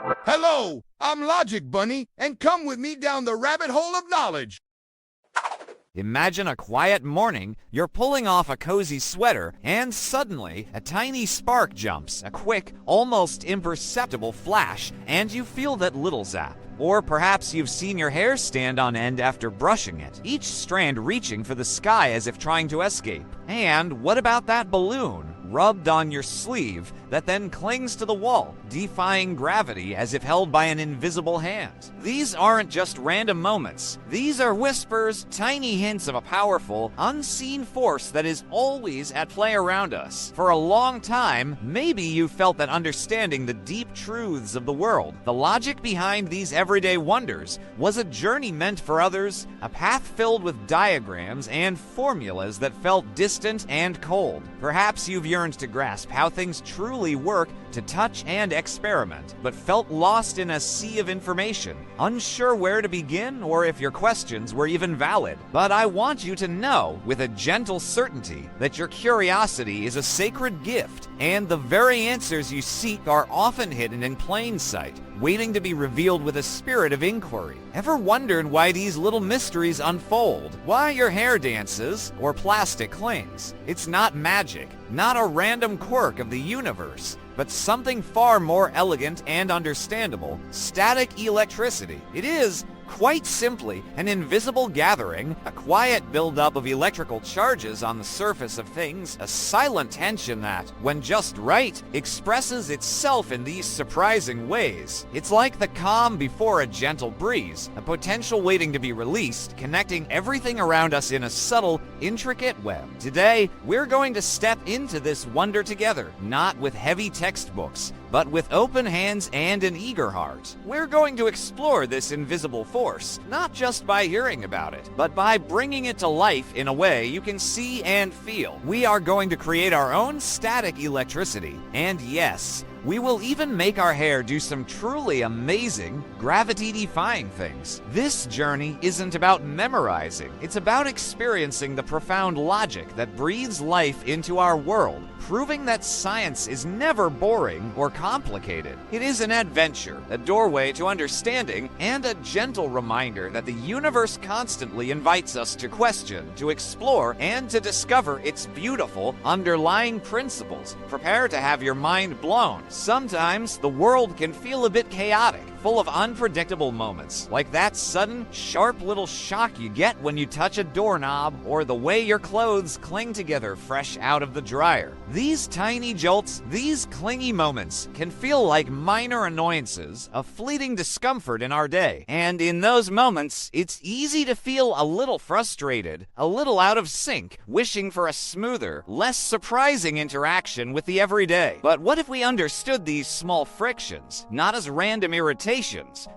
Hello, I'm Logic Bunny, and come with me down the rabbit hole of knowledge. Imagine a quiet morning, you're pulling off a cozy sweater, and suddenly, a tiny spark jumps, a quick, almost imperceptible flash, and you feel that little zap. Or perhaps you've seen your hair stand on end after brushing it, each strand reaching for the sky as if trying to escape. And what about that balloon, rubbed on your sleeve, that then clings to the wall, defying gravity as if held by an invisible hand? These aren't just random moments. These are whispers, tiny hints of a powerful, unseen force that is always at play around us. For a long time, maybe you felt that understanding the deep truths of the world, the logic behind these everyday wonders, was a journey meant for others, a path filled with diagrams and formulas that felt distant and cold. Perhaps you've yearned to grasp how things truly work, to touch and experiment, but felt lost in a sea of information, unsure where to begin or if your questions were even valid. But I want you to know, with a gentle certainty, that your curiosity is a sacred gift, and the very answers you seek are often hidden in plain sight, waiting to be revealed with a spirit of inquiry. Ever wondered why these little mysteries unfold? Why your hair dances or plastic clings? It's not magic, not a random quirk of the universe, but something far more elegant and understandable: static electricity. It is, quite simply, an invisible gathering, a quiet buildup of electrical charges on the surface of things, a silent tension that, when just right, expresses itself in these surprising ways. It's like the calm before a gentle breeze, a potential waiting to be released, connecting everything around us in a subtle, intricate web. Today, we're going to step into this wonder together, not with heavy textbooks, but with open hands and an eager heart. We're going to explore this invisible force, not just by hearing about it, but by bringing it to life in a way you can see and feel. We are going to create our own static electricity, and yes, we will even make our hair do some truly amazing, gravity-defying things. This journey isn't about memorizing. It's about experiencing the profound logic that breathes life into our world, proving that science is never boring or complicated. It is an adventure, a doorway to understanding, and a gentle reminder that the universe constantly invites us to question, to explore, and to discover its beautiful underlying principles. Prepare to have your mind blown. Sometimes the world can feel a bit chaotic, full of unpredictable moments, like that sudden, sharp little shock you get when you touch a doorknob, or the way your clothes cling together fresh out of the dryer. These tiny jolts, these clingy moments, can feel like minor annoyances, a fleeting discomfort in our day. And in those moments, it's easy to feel a little frustrated, a little out of sync, wishing for a smoother, less surprising interaction with the everyday. But what if we understood these small frictions, not as random irritations,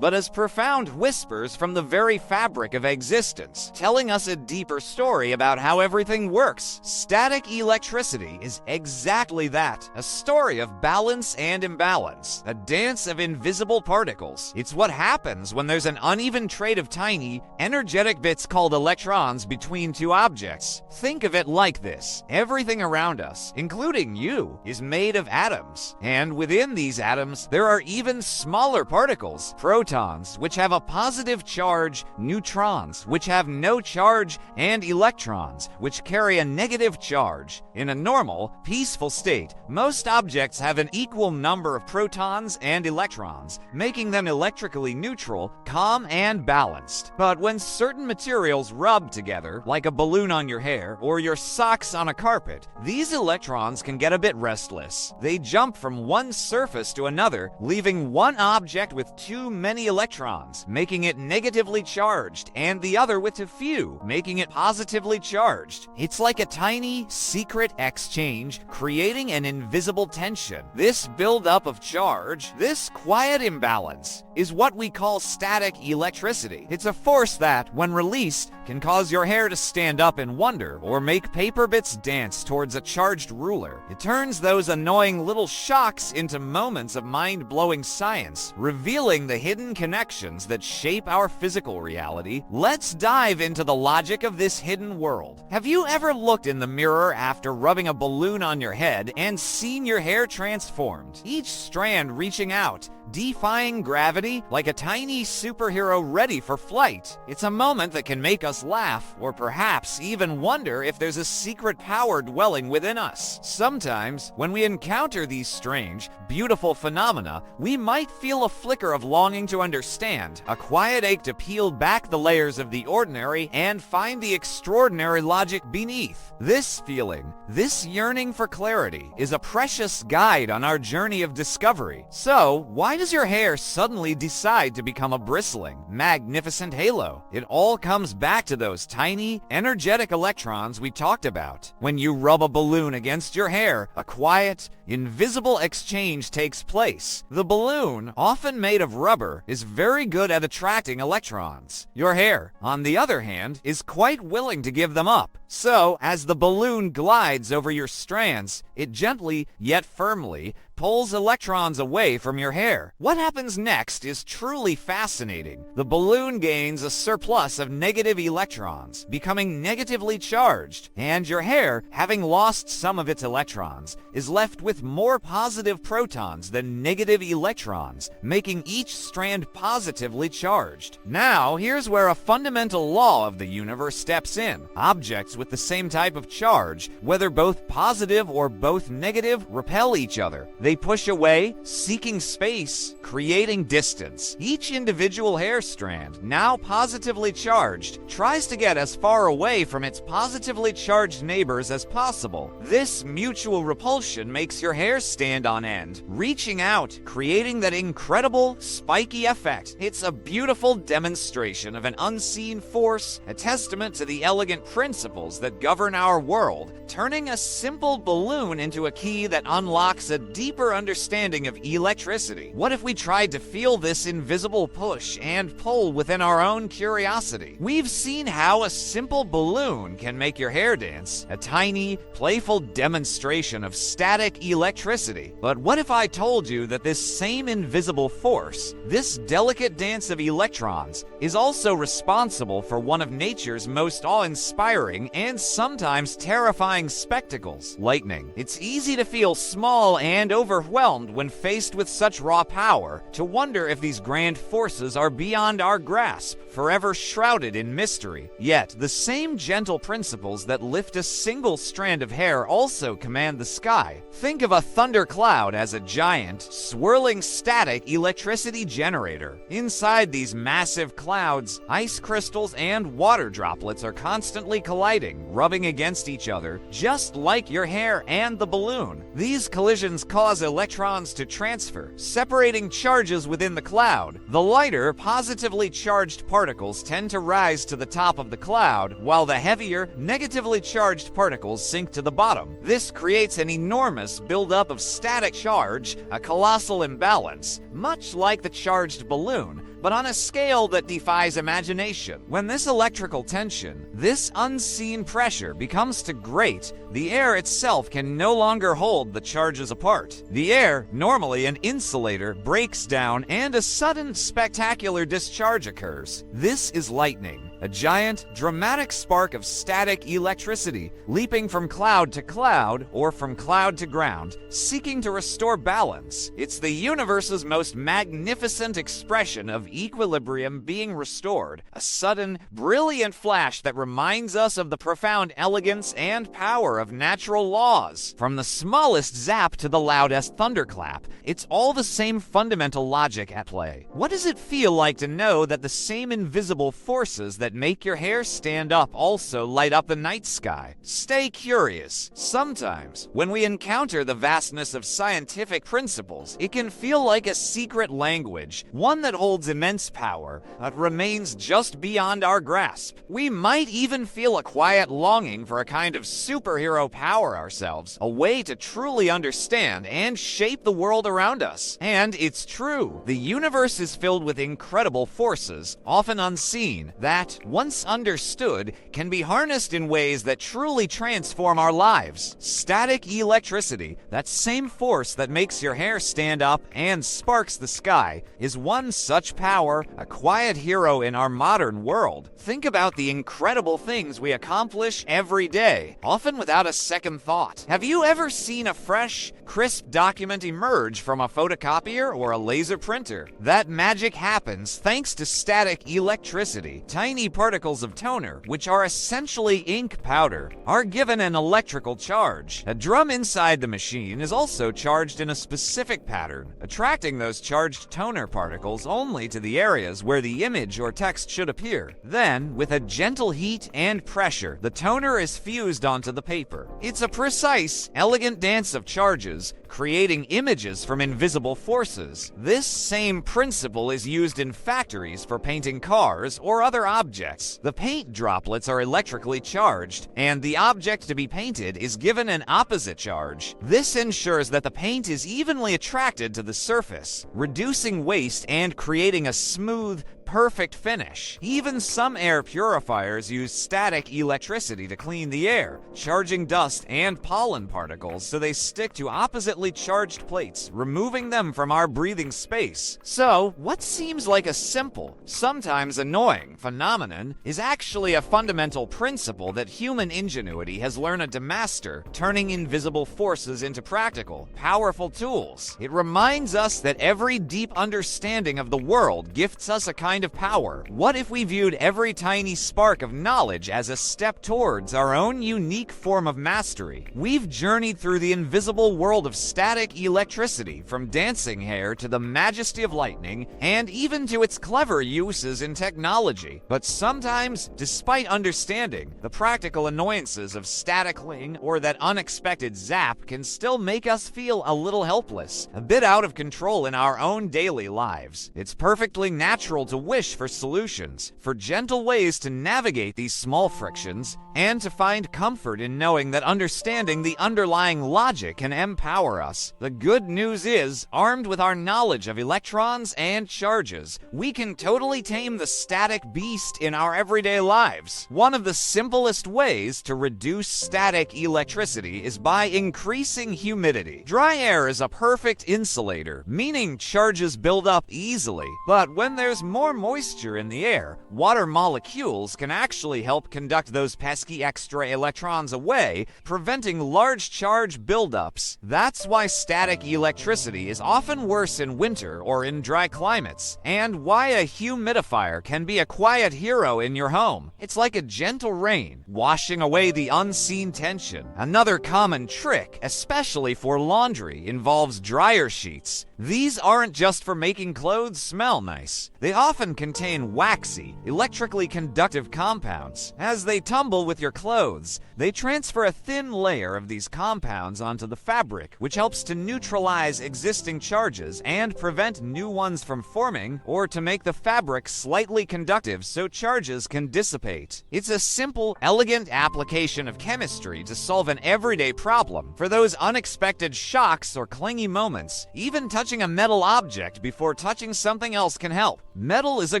but as profound whispers from the very fabric of existence, telling us a deeper story about how everything works? Static electricity is exactly that, a story of balance and imbalance, a dance of invisible particles. It's what happens when there's an uneven trade of tiny, energetic bits called electrons between two objects. Think of it like this: everything around us, including you, is made of atoms, and within these atoms, there are even smaller particles, protons, which have a positive charge, neutrons, which have no charge, and electrons, which carry a negative charge. In a normal, peaceful state, most objects have an equal number of protons and electrons, making them electrically neutral, calm, and balanced. But when certain materials rub together, like a balloon on your hair or your socks on a carpet, these electrons can get a bit restless. They jump from one surface to another, leaving one object with too many electrons, making it negatively charged, and the other with too few, making it positively charged. It's like a tiny, secret exchange, creating an invisible tension. This buildup of charge, this quiet imbalance, is what we call static electricity. It's a force that, when released, can cause your hair to stand up in wonder or make paper bits dance towards a charged ruler. It turns those annoying little shocks into moments of mind-blowing science, revealing the hidden connections that shape our physical reality. Let's dive into the logic of this hidden world. Have you ever looked in the mirror after rubbing a balloon on your head and seen your hair transformed, each strand reaching out, defying gravity like a tiny superhero ready for flight. It's a moment that can make us laugh, or perhaps even wonder if there's a secret power dwelling within us. Sometimes, when we encounter these strange, beautiful phenomena, we might feel a flicker of longing to understand, a quiet ache to peel back the layers of the ordinary and find the extraordinary logic beneath. This feeling, this yearning for clarity, is a precious guide on our journey of discovery. So, why does your hair suddenly decide to become a bristling, magnificent halo? It all comes back to those tiny, energetic electrons we talked about. When you rub a balloon against your hair, a quiet, invisible exchange takes place. The balloon, often made of rubber, is very good at attracting electrons. Your hair, on the other hand, is quite willing to give them up. So, as the balloon glides over your strands, it gently, yet firmly, pulls electrons away from your hair. What happens next is truly fascinating. The balloon gains a surplus of negative electrons, becoming negatively charged, and your hair, having lost some of its electrons, is left with more positive protons than negative electrons, making each strand positively charged. Now, here's where a fundamental law of the universe steps in. Objects with the same type of charge, whether both positive or both negative, repel each other. They push away, seeking space, creating distance. Each individual hair strand, now positively charged, tries to get as far away from its positively charged neighbors as possible. This mutual repulsion makes your hair stand on end, reaching out, creating that incredible, spiky effect. It's a beautiful demonstration of an unseen force, a testament to the elegant principles that govern our world, turning a simple balloon into a key that unlocks a deeper understanding of electricity. What if we tried to feel this invisible push and pull within our own curiosity? We've seen how a simple balloon can make your hair dance, a tiny, playful demonstration of static electricity. But what if I told you that this same invisible force, this delicate dance of electrons, is also responsible for one of nature's most awe-inspiring and sometimes terrifying spectacles, lightning? It's easy to feel small and overwhelmed when faced with such raw power, to wonder if these grand forces are beyond our grasp, forever shrouded in mystery. Yet, the same gentle principles that lift a single strand of hair also command the sky. Think of a thundercloud as a giant, swirling static electricity generator. Inside these massive clouds, ice crystals and water droplets are constantly colliding, rubbing against each other, just like your hair and the balloon. These collisions cause electrons to transfer, separating charges within the cloud. The lighter, positively charged particles tend to rise to the top of the cloud, while the heavier, negatively charged particles sink to the bottom. This creates an enormous buildup of static charge, a colossal imbalance, much like the charged balloon, but on a scale that defies imagination. When this electrical tension, this unseen pressure becomes too great, the air itself can no longer hold the charges apart. The air, normally an insulator, breaks down and a sudden, spectacular discharge occurs. This is lightning, a giant, dramatic spark of static electricity, leaping from cloud to cloud or from cloud to ground, seeking to restore balance. It's the universe's most magnificent expression of equilibrium being restored, a sudden, brilliant flash that reminds us of the profound elegance and power of natural laws. From the smallest zap to the loudest thunderclap, it's all the same fundamental logic at play. What does it feel like to know that the same invisible forces that make your hair stand up also light up the night sky? Stay curious. Sometimes, when we encounter the vastness of scientific principles, it can feel like a secret language, one that holds immense power, but remains just beyond our grasp. We might even feel a quiet longing for a kind of superhero power ourselves, a way to truly understand and shape the world around us. And it's true, the universe is filled with incredible forces, often unseen, that, once understood, can be harnessed in ways that truly transform our lives. Static electricity, that same force that makes your hair stand up and sparks the sky, is one such power, a quiet hero in our modern world. Think about the incredible things we accomplish every day, often without a second thought. Have you ever seen a fresh, crisp document emerge from a photocopier or a laser printer. That magic happens thanks to static electricity. Tiny particles of toner, which are essentially ink powder, are given an electrical charge. A drum inside the machine is also charged in a specific pattern, attracting those charged toner particles only to the areas where the image or text should appear. Then, with a gentle heat and pressure, the toner is fused onto the paper. It's a precise, elegant dance of charges, creating images from invisible forces. This same principle is used in factories for painting cars or other objects. The paint droplets are electrically charged, and the object to be painted is given an opposite charge. This ensures that the paint is evenly attracted to the surface, reducing waste and creating a smooth, perfect finish. Even some air purifiers use static electricity to clean the air, charging dust and pollen particles so they stick to oppositely charged plates, removing them from our breathing space. So, what seems like a simple, sometimes annoying phenomenon is actually a fundamental principle that human ingenuity has learned to master, turning invisible forces into practical, powerful tools. It reminds us that every deep understanding of the world gifts us a kind of power. What if we viewed every tiny spark of knowledge as a step towards our own unique form of mastery? We've journeyed through the invisible world of static electricity, from dancing hair to the majesty of lightning, and even to its clever uses in technology. But sometimes, despite understanding, the practical annoyances of static cling or that unexpected zap can still make us feel a little helpless, a bit out of control in our own daily lives. It's perfectly natural to wish for solutions, for gentle ways to navigate these small frictions, and to find comfort in knowing that understanding the underlying logic can empower us. The good news is, armed with our knowledge of electrons and charges, we can totally tame the static beast in our everyday lives. One of the simplest ways to reduce static electricity is by increasing humidity. Dry air is a perfect insulator, meaning charges build up easily, but when there's more moisture in the air, water molecules can actually help conduct those pesky extra electrons away, preventing large charge buildups. That's why static electricity is often worse in winter or in dry climates, and why a humidifier can be a quiet hero in your home. It's like a gentle rain, washing away the unseen tension. Another common trick, especially for laundry, involves dryer sheets. These aren't just for making clothes smell nice. They often contain waxy, electrically conductive compounds. As they tumble with your clothes, they transfer a thin layer of these compounds onto the fabric, which helps to neutralize existing charges and prevent new ones from forming, or to make the fabric slightly conductive so charges can dissipate. It's a simple, elegant application of chemistry to solve an everyday problem. For those unexpected shocks or clingy moments, even touching a metal object before touching something else can help. Metal is a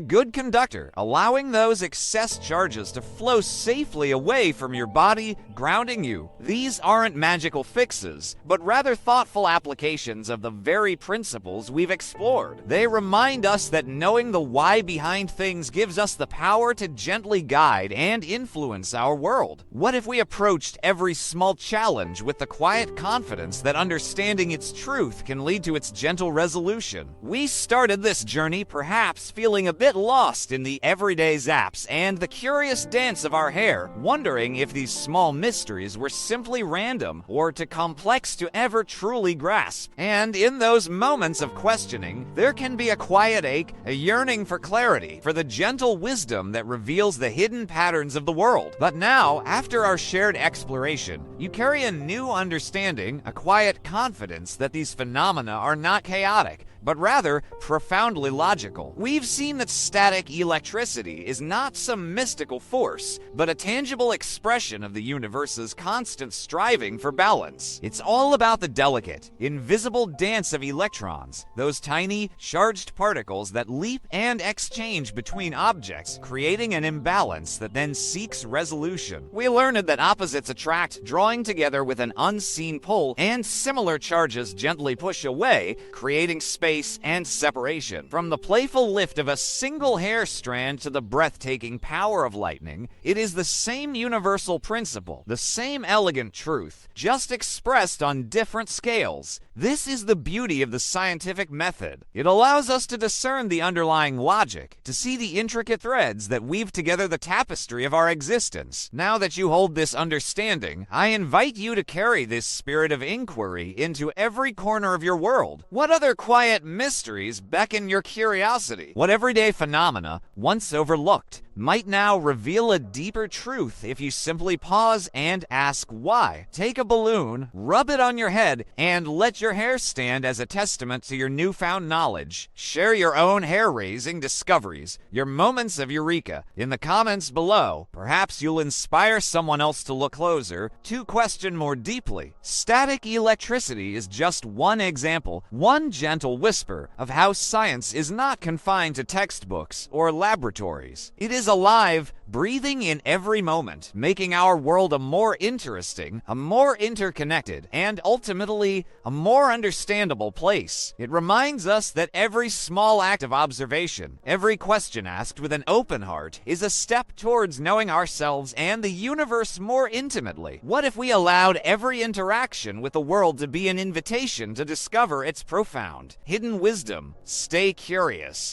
good conductor, allowing those excess charges to flow safely away from your body, grounding you. These aren't magical fixes, but rather thoughtful applications of the very principles we've explored. They remind us that knowing the why behind things gives us the power to gently guide and influence our world. What if we approached every small challenge with the quiet confidence that understanding its truth can lead to its gentle resolution? We started this journey perhaps feeling a bit lost in the everyday zaps and the curious dance of our hair, wondering if these small mysteries were simply random or too complex to ever truly grasp. And in those moments of questioning, there can be a quiet ache, a yearning for clarity, for the gentle wisdom that reveals the hidden patterns of the world. But now, after our shared exploration, you carry a new understanding, a quiet confidence that these phenomena are not chaotic, but rather profoundly logical. We've seen that static electricity is not some mystical force, but a tangible expression of the universe's constant striving for balance. It's all about the delicate, invisible dance of electrons, those tiny, charged particles that leap and exchange between objects, creating an imbalance that then seeks resolution. We learned that opposites attract, drawing together with an unseen pull, and similar charges gently push away, creating space space, and separation. From the playful lift of a single hair strand to the breathtaking power of lightning, it is the same universal principle, the same elegant truth, just expressed on different scales. This is the beauty of the scientific method. It allows us to discern the underlying logic, to see the intricate threads that weave together the tapestry of our existence. Now that you hold this understanding, I invite you to carry this spirit of inquiry into every corner of your world. What other quiet mysteries beckon your curiosity? What everyday phenomena, once overlooked, might now reveal a deeper truth if you simply pause and ask why? Take a balloon, rub it on your head, and let your hair stand as a testament to your newfound knowledge. Share your own hair-raising discoveries, your moments of eureka, in the comments below. Perhaps you'll inspire someone else to look closer, to question more deeply. Static electricity is just one example, one gentle whisper of how science is not confined to textbooks or laboratories. It is alive, breathing in every moment, making our world a more interesting, a more interconnected, and ultimately a more understandable place. It reminds us that every small act of observation, every question asked with an open heart, is a step towards knowing ourselves and the universe more intimately. What if we allowed every interaction with the world to be an invitation to discover its profound, hidden wisdom? Stay curious.